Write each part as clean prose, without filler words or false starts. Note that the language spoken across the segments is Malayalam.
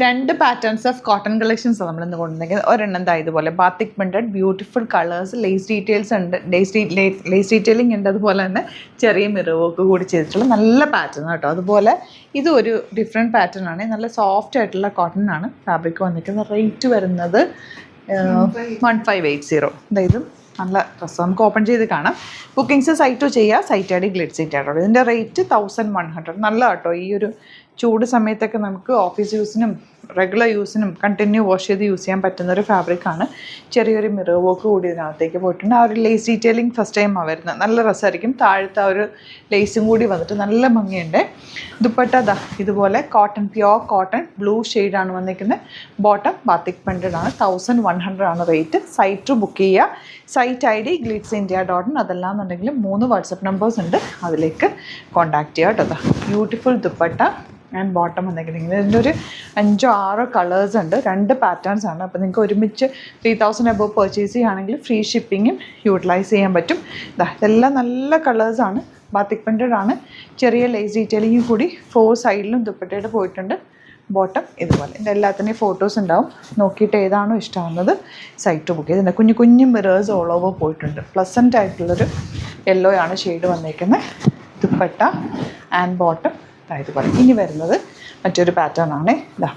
രണ്ട് പാറ്റേൺസ് ഓഫ് കോട്ടൺ കളക്ഷൻസ് നമ്മൾ ഇന്ന് കൊണ്ടുവന്നിരിക്കുന്നത്. ഒരെണ്ണം ദാ ഇതുപോലെ batik printed beautiful colours, lace details ഉണ്ട്, ലേസ് ഡീറ്റെയിലിംഗ് ഉണ്ട്, അതുപോലെ തന്നെ ചെറിയ മിറർ വർക്ക് കൂടി ചെയ്തിട്ടുള്ള നല്ല പാറ്റേൺ കേട്ടോ. അതുപോലെ ഇത് ഒരു ഡിഫറെൻറ്റ് പാറ്റേൺ ആണ്, നല്ല സോഫ്റ്റ് ആയിട്ടുള്ള കോട്ടൺ ആണ് ഫാബ്രിക് വന്നിരിക്കുന്നത്. റേറ്റ് വരുന്നത് 1580. ഇതും നല്ല ഡ്രസ്സ്, നമുക്ക് ഓപ്പൺ ചെയ്ത് കാണാം. ബുക്കിംഗ്സ് സൈറ്റ് ചെയ്യുക, സൈറ്റ് ഐ ഡി ഗ്ലിഡ് സൈറ്റ് ആട്ടോ. ഇതിൻ്റെ റേറ്റ് 1100. നല്ല കേട്ടോ. ഈ ഒരു ചൂട് സമയത്തൊക്കെ നമുക്ക് ഓഫീസ് യൂസിനും റെഗുലർ യൂസിനും കണ്ടിന്യൂ വാഷ് ചെയ്ത് യൂസ് ചെയ്യാൻ പറ്റുന്ന ഒരു ഫാബ്രിക്കാണ്. ചെറിയൊരു മിറർ വർക്ക് കൂടി ഇതിനകത്തേക്ക് പോയിട്ടുണ്ട്. ആ ഒരു ലേസ് ഡീറ്റെയിലിംഗ് ഫസ്റ്റ് ടൈമാണ് വരുന്നത്. നല്ല രസമായിരിക്കും. താഴത്തെ ആ ഒരു ലേസും കൂടി വന്നിട്ട് നല്ല ഭംഗിയുണ്ട്. ദുപ്പട്ട ദാ ഇതുപോലെ കോട്ടൺ, പ്യോർ കോട്ടൺ ബ്ലൂ ഷെയ്ഡാണ് വന്നിരിക്കുന്നത്. ബോട്ടം ബാത്തിക് പ്രിന്റഡ് ആണ്. 1100 ആണ് റേറ്റ്. സൈറ്റ് ബുക്ക് ചെയ്യുക. Site I D glitzindia.in. അതല്ലാന്നുണ്ടെങ്കിൽ 3 വാട്സപ്പ് നമ്പേഴ്സ് ഉണ്ട്, അതിലേക്ക് കോൺടാക്ട് ചെയ്യുക കേട്ടോ. ബ്യൂട്ടിഫുൾ ദുപ്പട്ട ആൻഡ് ബോട്ടം വന്നിരിക്കുന്നത്. ഇതിൻ്റെ ഒരു 5-6 കളേഴ്സ് ഉണ്ട്, 2 പാറ്റേൺസ് ആണ്. അപ്പോൾ നിങ്ങൾക്ക് ഒരുമിച്ച് 3000 അബവ് പർച്ചേസ് ചെയ്യുകയാണെങ്കിൽ ഫ്രീ ഷിപ്പിങ്ങും യൂട്ടിലൈസ് ചെയ്യാൻ പറ്റും. ഇതെല്ലാം നല്ല കളേഴ്സാണ്, ബാത്തിക് പ്രിന്റഡ് ആണ്. ചെറിയ ലേസ് ഡീറ്റെയിലിംഗ് കൂടി 4 സൈഡിലും ദുപ്പട്ടയുടെ പോയിട്ടുണ്ട്. ബോട്ടം ഇതുപോലെ. ഇതിൻ്റെ എല്ലാത്തിൻ്റെയും ഫോട്ടോസ് ഉണ്ടാവും. നോക്കിയിട്ട് ഏതാണോ ഇഷ്ടമാകുന്നത് സൈറ്റ് ബുക്ക് ചെയ്ത്. കുഞ്ഞു കുഞ്ഞു മിറേഴ്സ് ഓൾ ഓവർ പോയിട്ടുണ്ട്. പ്ലസൻ്റ് ആയിട്ടുള്ളൊരു യെല്ലോ ആണ് ഷെയ്ഡ് വന്നിരിക്കുന്നത്. ദുപ്പട്ട ആൻഡ് ബോട്ടം ഇതുപോലെ. ഇനി വരുന്നത് മറ്റൊരു പാറ്റേൺ ആണ്. ഇതാ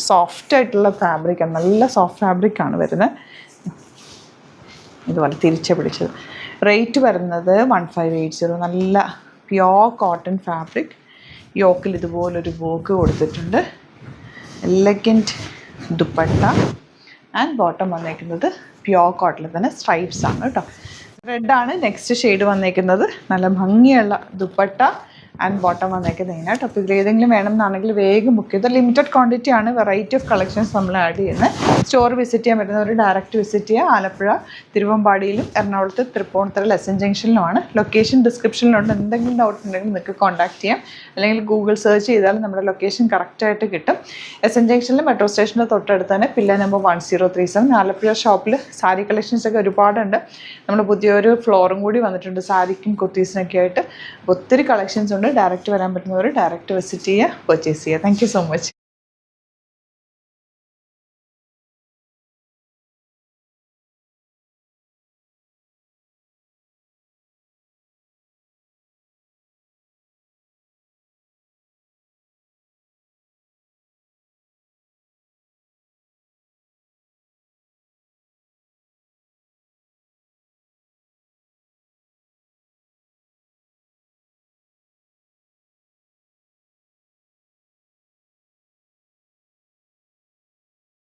സോഫ്റ്റ് ആയിട്ടുള്ള ഫാബ്രിക്കാണ്, നല്ല സോഫ്റ്റ് ഫാബ്രിക്കാണ് വരുന്നത്. ഇതുപോലെ തിരിച്ച് പിടിച്ചത്. റേറ്റ് വരുന്നത് 1580. നല്ല പ്യോർ കോട്ടൺ ഫാബ്രിക്. യോക്കിൽ ഇതുപോലൊരു വർക്ക് കൊടുത്തിട്ടുണ്ട്. എലഗൻറ്റ് ദുപ്പട്ട ആൻഡ് ബോട്ടം വന്നേക്കുന്നത് പ്യോർ കോട്ടണിൽ തന്നെ സ്ട്രൈപ്സ് ആണ് കേട്ടോ. റെഡാണ് നെക്സ്റ്റ് ഷെയ്ഡ് വന്നേക്കുന്നത്. നല്ല ഭംഗിയുള്ള ദുപ്പട്ട ആൻഡ് ബോട്ടം വന്നേക്കുന്നത് മെയിനായിട്ട്. അപ്പോൾ ഇതിൽ ഏതെങ്കിലും വേണമെന്നാണെങ്കിൽ വേഗം ബുക്ക് ചെയ്ത്. ലിമിറ്റഡ് ക്വാണ്ടിറ്റി ആണ്, വെറൈറ്റി ഓഫ് കളക്ഷൻസ് നമ്മൾ ആഡ് ചെയ്യുന്നത്. സ്റ്റോർ വിസിറ്റ് ചെയ്യാൻ പറ്റുന്നവർ ഡയറക്റ്റ് വിസിറ്റ് ചെയ്യുക. ആലപ്പുഴ തിരുവമ്പാടിയിലും എറണാകുളത്ത് തൃപ്പൂണിത്തുറ എസ് എൻ ജംഗ്ഷനിലുമാണ്. ലൊക്കേഷൻ ഡിസ്ക്രിപ്ഷനിലുണ്ട്. എന്തെങ്കിലും ഡൗട്ട് ഉണ്ടെങ്കിൽ നിങ്ങൾക്ക് കോൺടാക്ട് ചെയ്യാം, അല്ലെങ്കിൽ ഗൂഗിൾ സെർച്ച് ചെയ്താൽ നമ്മുടെ ലൊക്കേഷൻ കറക്റ്റായിട്ട് കിട്ടും. എസ് എൻ ജംഗ്ഷനിൽ മെട്രോ സ്റ്റേഷൻ്റെ തൊട്ടടുത്ത് തന്നെ പില്ലർ നമ്പർ 1037. ആലപ്പുഴ ഷോപ്പിൽ സാരി കളക്ഷൻസ് ഒക്കെ ഒരുപാടുണ്ട്. നമ്മൾ പുതിയൊരു ഫ്ലോറും കൂടി വന്നിട്ടുണ്ട് സാരിക്കും കുർത്തീസിനൊക്കെ ആയിട്ട്. ഒത്തിരി കളക്ഷൻസ് ഉണ്ട്. ഡയറക്റ്റ് വരാൻ പറ്റുന്നവർ ഡയറക്റ്റ് വിസിറ്റ് ചെയ്യുക, പർച്ചേസ് ചെയ്യുക. Thank you so much.